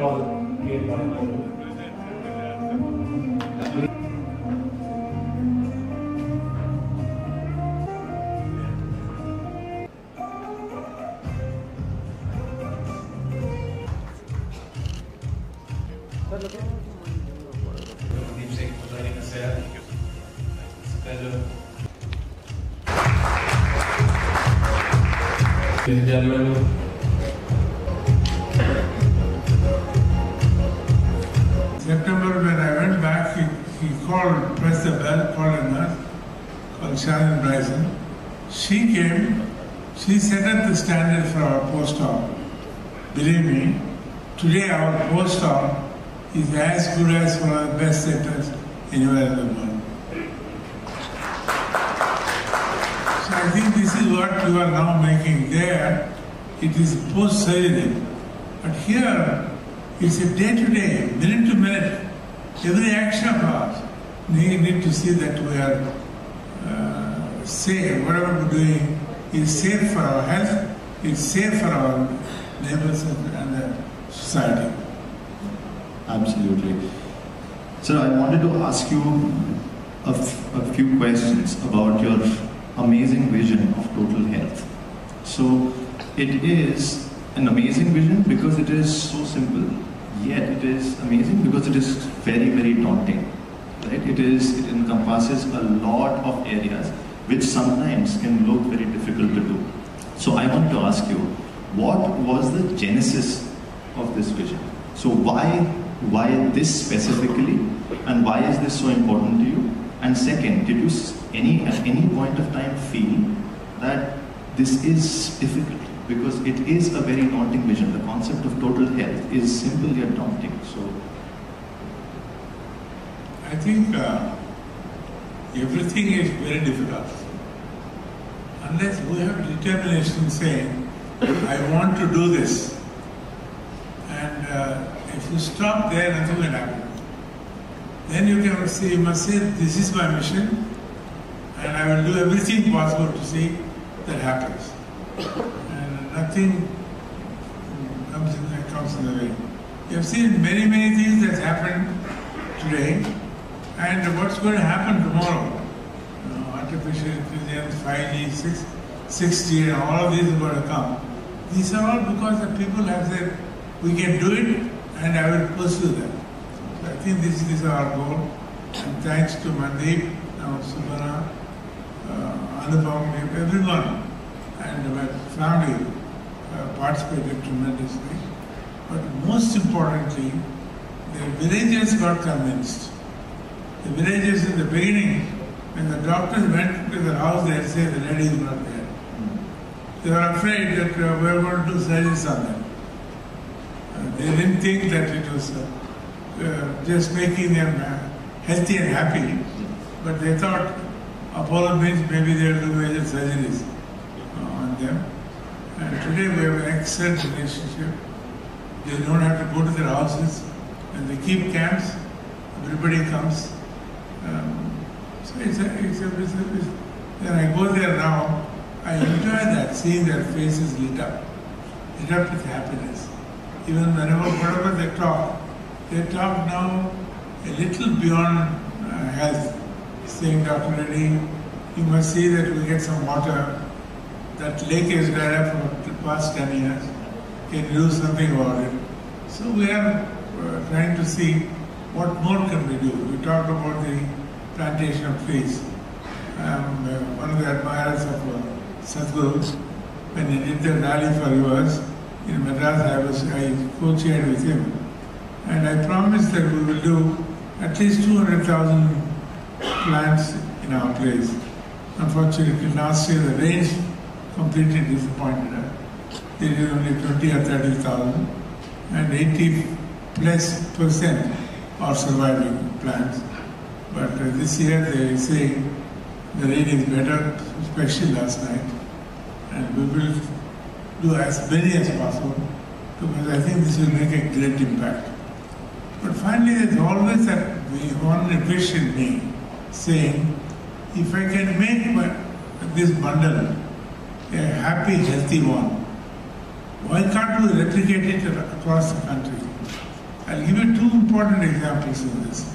call create one. Ladies and gentlemen, September when I went back, he called, pressed the bell, called a nurse called Shannon Bryson. She came, she set up the standard for our post-op. Believe me, today our post-op is as good as one of the best centers anywhere in the world. So I think this is what you are now making there. It is post-surgery. But here, it's a day-to-day, minute-to-minute, every action of ours. We need to see that we are safe. Whatever we're doing is safe for our health, it's safe for our neighbors and the society. Absolutely. Sir, I wanted to ask you a few questions about your amazing vision of total health. So, it is an amazing vision because it is so simple, yet it is amazing because it is very, very daunting. Right? It encompasses a lot of areas which sometimes can look very difficult to do. So I want to ask you, what was the genesis of this vision? So why this specifically, and why is this so important to you? And second, did you at any point of time feel that this is difficult? Because it is a very daunting vision. The concept of total health is simple yet daunting. So, I think everything is very difficult. Unless we have determination saying, I want to do this. And if you stop there, nothing will happen. Then you can say, you must say, this is my mission, and I will do everything possible to see that happens. And nothing comes in the way. You have seen many, many things that happened today, and what's going to happen tomorrow. Artificial intelligence, 5G, 6G, and all of these are going to come. These are all because the people have said, we can do it, and I will pursue them. So I think this is our goal. And thanks to Mandeep, Subhana, Anupam, everyone, and my family participated tremendously. But most importantly, the villagers got convinced. The villagers in the beginning, when the doctors went to their house, they said the lady is not there. They were afraid that we were going to do surgeries on them. They didn't think that it was just making them healthy and happy, but they thought Apollo means maybe they will do major surgeries on them. And today we have an excellent relationship. They don't have to go to their houses, and they keep camps. Everybody comes. So when I go there now, I enjoy that, seeing their faces lit up with happiness. Even whatever they talk now a little beyond health, saying, Dr. Reddy, you must see that we get some water. That lake is dried up for the past 10 years. Can you do something about it? So we are trying to see what more can we do. We talk about the plantation of trees. One of the admirers of Sadhguru, when he did the rally for rivers in Madras, I co-chaired with him. And I promised that we will do at least 200,000 plants in our place. Unfortunately, last year the rains completely disappointed us. They did only 20 or 30,000, and 80+% are surviving plants. But this year they say the rain is better, especially last night, and we will do as many as possible because I think this will make a great impact. But finally, there's always that one wish in me saying, if I can make this bundle a happy, healthy one, why can't we replicate it across the country? I'll give you two important examples of this.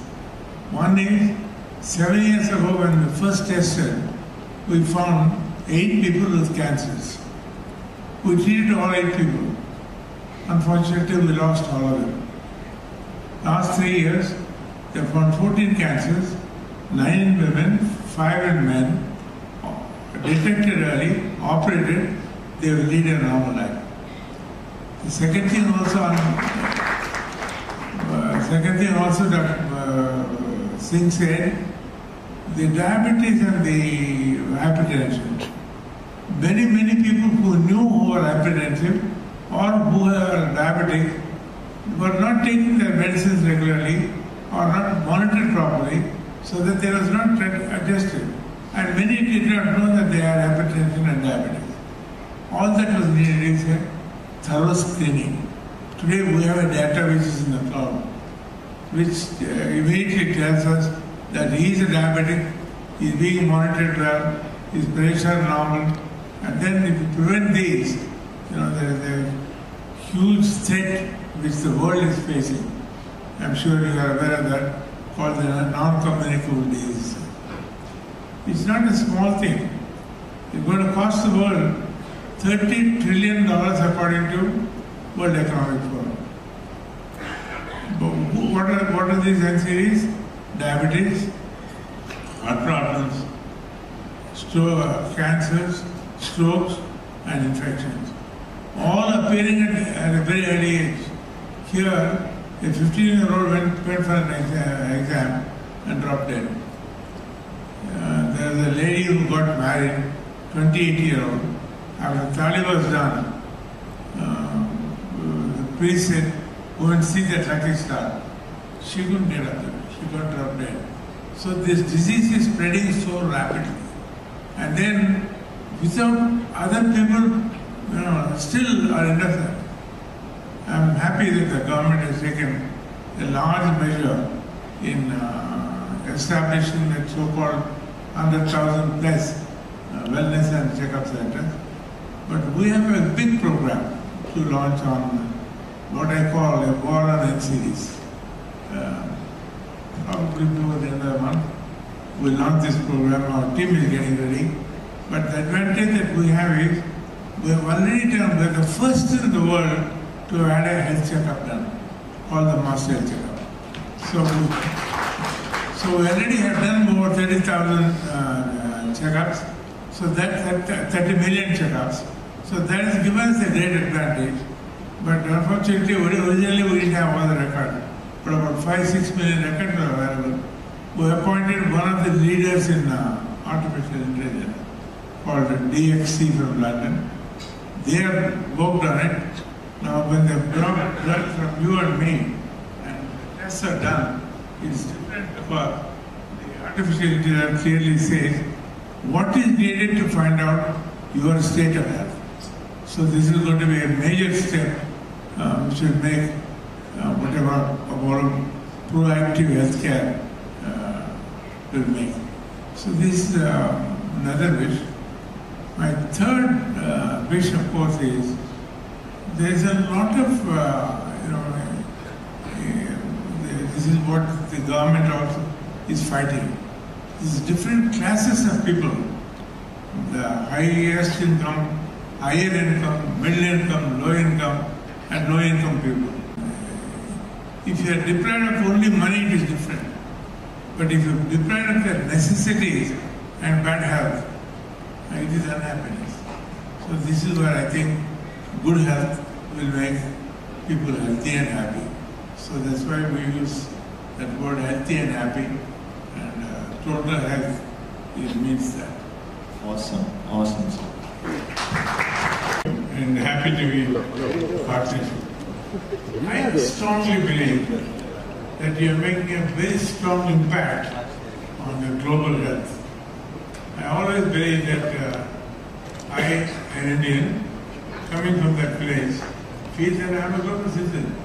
One is, 7 years ago when we first tested, we found 8 people with cancers. We treated all 8 people. Unfortunately, we lost all of them. Last 3 years, they found 14 cancers, 9 in women, 5 in men, detected early, operated, they will lead a normal life. The second thing also that Singh said, the diabetes and the hypertension. Many people who knew who were hypertensive or who were diabetic were not taking their medicines regularly or not monitored properly, so that they was not adjusted. And many did not know that they had hypertension and diabetes. All that was needed is a thorough screening. Today we have a data which is in the cloud, which immediately tells us that he is a diabetic, he is being monitored well, his pressure normal, and then if you prevent these, there is a huge threat which the world is facing. I'm sure you are aware of that, called the non-communicable disease. It's not a small thing. It's going to cost the world $30 trillion according to World Economic Forum. But what are these NCDs? Diabetes, heart problems, cancers, strokes, and infections. All appearing at a very early age. Here, a 15-year-old went for an exam and dropped dead. There was a lady who got married, 28-year-old. After the Tali was done, the priest said, go and see that lucky star. She couldn't get up there. She got dropped dead. So this disease is spreading so rapidly. And then, without other people, still are innocent. I'm happy that the government has taken a large measure in establishing that so-called 100,000 plus wellness and checkup centers. But we have a big program to launch on what I call a war on NCDs. Probably before the end of the month, we'll launch this program. Our team is getting ready. But the advantage that we have is, we have already done, we're the first in the world to have had a health checkup done, called the mass health checkup. So we already have done over 30,000 checkups, so that 30 million checkups. So that has given us a great advantage. But unfortunately, originally we didn't have all the records. But about 5-6 million records are available. We appointed one of the leaders in artificial intelligence, called DXC from London. They have worked on it. Now when they brought blood from you and me, and the tests are done, it's different because the artificial intelligence clearly says what is needed to find out your state of health. So this is going to be a major step which will make whatever about proactive healthcare will make. So this is another wish. My third wish, of course, is there is a lot of, this is what the government also is fighting. These different classes of people, the highest income, higher income, middle income, low income, and low income people. If you are deprived of only money, it is different. But if you are deprived of their necessities and bad health, it is unhappiness. So this is where I think good health will make people healthy and happy. So that's why we use that word healthy and happy, and total health, it means that. Awesome, awesome. And happy to be partnership. I strongly believe that you are making a very strong impact on the global health. I always believe that I, an Indian, coming from that place, feel that I am a global citizen.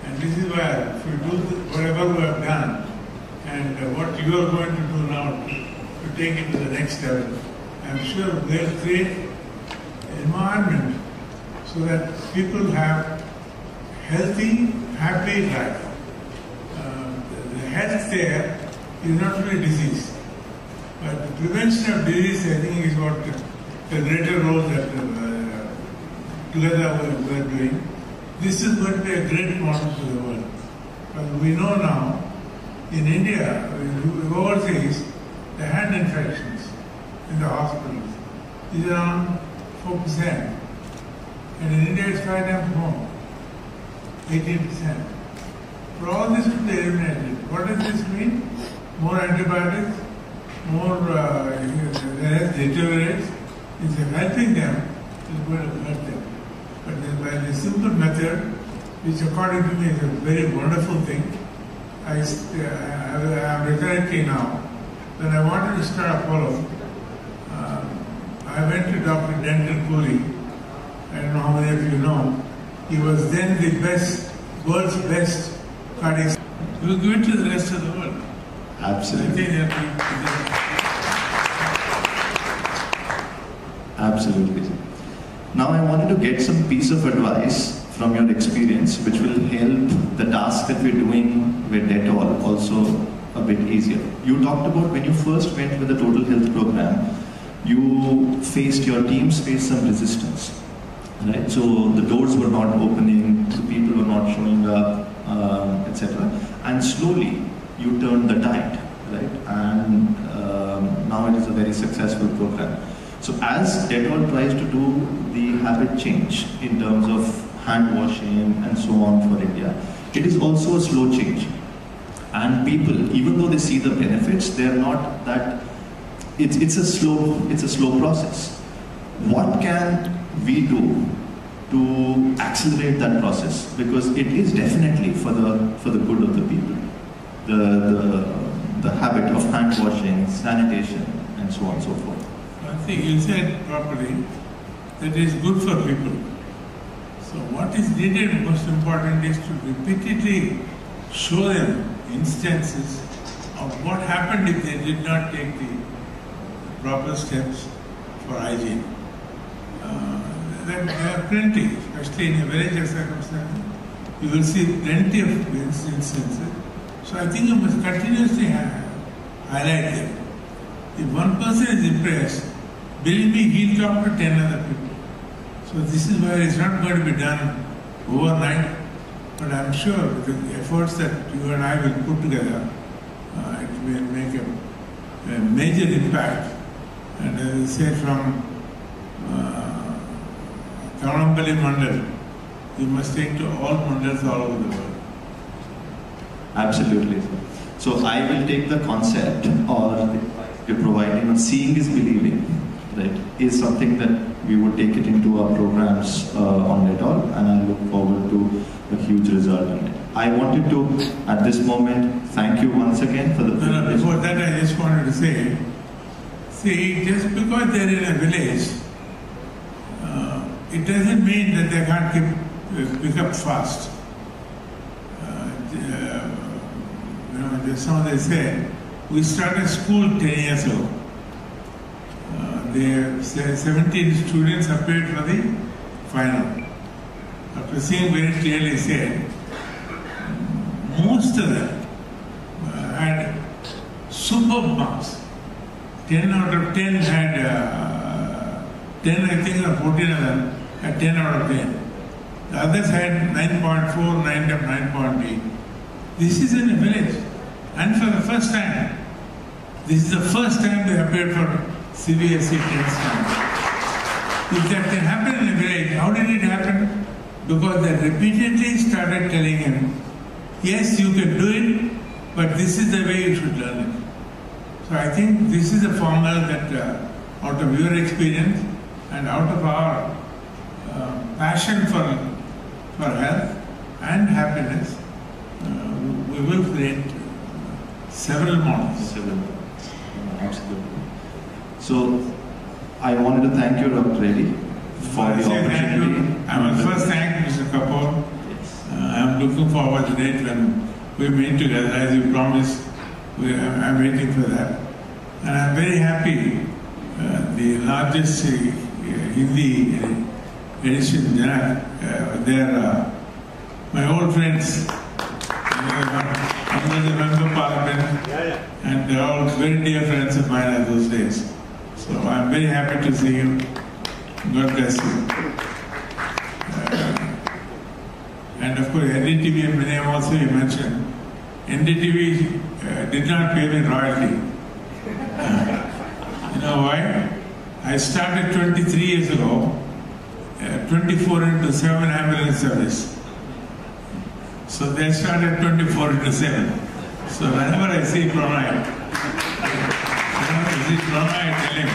And this is why, if you do whatever we have done, and what you are going to do now to take it to the next level, I am sure we will create an environment so that people have healthy, happy life. The health there is not only disease, but the prevention of disease, I think, is what the greater role that together we are doing. This is going to be a great model to the world. But we know now, in India, overseas, the hand infections in the hospitals is around 4%. And in India, it's 5 times more, 18%. For all this to be eliminated, what does this mean? More antibiotics, more health deteriorates. It's helping them, it's going to hurt them. But by the simple method, which according to me is a very wonderful thing, I am retired now. When I wanted to start Apollo, I went to Dr. Dettol. I don't know how many of you know. He was then the world's best cardiac. He will give it to the rest of the world. Absolutely. Absolutely. Now I wanted to get some piece of advice from your experience which will help the task that we're doing with Dettol also a bit easier. You talked about when you first went with the Total Health program, your teams faced some resistance, right? So the doors were not opening, the people were not showing up, etc. And slowly you turned the tide, right? And now it is a very successful program. So as Dettol tries to do the habit change in terms of hand washing and so on for India, it is also a slow change. And people, even though they see the benefits, they are not that. It's a slow process. What can we do to accelerate that process? Because it is definitely for the good of the people. The habit of hand washing, sanitation, and so on and so forth. I think you said properly that it is good for people. So what is needed, most important, is to repeatedly show them instances of what happened if they did not take the proper steps for hygiene. There are plenty, especially in a village or circumstance. You will see plenty of instances. So I think you must continuously highlight them. If one person is impressed, believe me, he'll talk to 10 other people. So this is where it's not going to be done overnight, but I'm sure with the efforts that you and I will put together, it will make a major impact. And as I say, from Kavanambali Mandal, you must take to all mandals all over the world. Absolutely. So I will take the concept or you're providing on seeing is believing, right, is something that we would take it into our programs on Dettol, and I look forward to a huge result in it. I wanted to, at this moment, thank you once again for the privilege. Before that, I just wanted to say, see, just because they're in a village, it doesn't mean that they can't pick up fast. Somebody said, we started school 10 years ago. 17 students appeared for the final. After seeing very clearly said, most of them had superb marks. 10 out of 10 had 10, I think, or 14 of them had 10 out of 10. The others had 9.4, 9.8. This is in a village. And for the first time, this is the first time they appeared for CBSE 10 standard. If that can happen in a village, how did it happen? Because they repeatedly started telling him, yes, you can do it, but this is the way you should learn it. So I think this is a formula that out of your experience and out of our passion for health and happiness, we will create several models. Absolutely. So I wanted to thank you, Dr. Reddy, for the opportunity. I will first thank Mr. Kapoor. Yes. I am looking forward to the date when we meet together, as you promised. I'm waiting for that. And I'm very happy. The largest Hindi edition, their my old friends. I'm the member of parliament, and they're all very dear friends of mine at those days. So I'm very happy to see you. God bless you. And of course, NDTV and name also you mentioned. NDTV did not pay me royalty. You know why? I started 23 years ago, 24/7 ambulance service. So they started 24/7. So whenever I see Pranay, I tell him,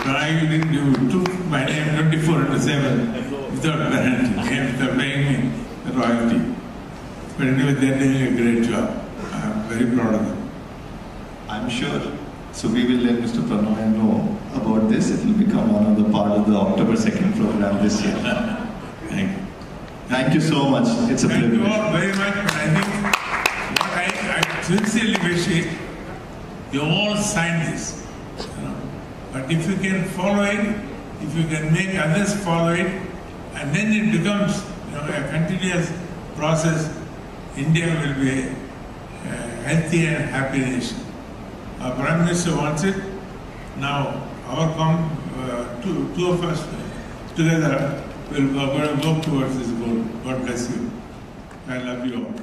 Pranay, you took my name 24/7 without penalty, without paying me the royalty. But anyway, they're doing a great job. I'm very proud of them. I'm sure. So we will let Mr. Pranay know about this. It will become one of the part of the October 2nd program this year. Thank you. Thank you so much. It's a Thank privilege. you all very much. I think what I sincerely wish is you all sign this. You know. But if you can follow it, if you can make others follow it, and then it becomes a continuous process, India will be a healthy and happy nation. Our Prime Minister wants it. Now, two of us together will go towards this goal. God bless you. I love you all.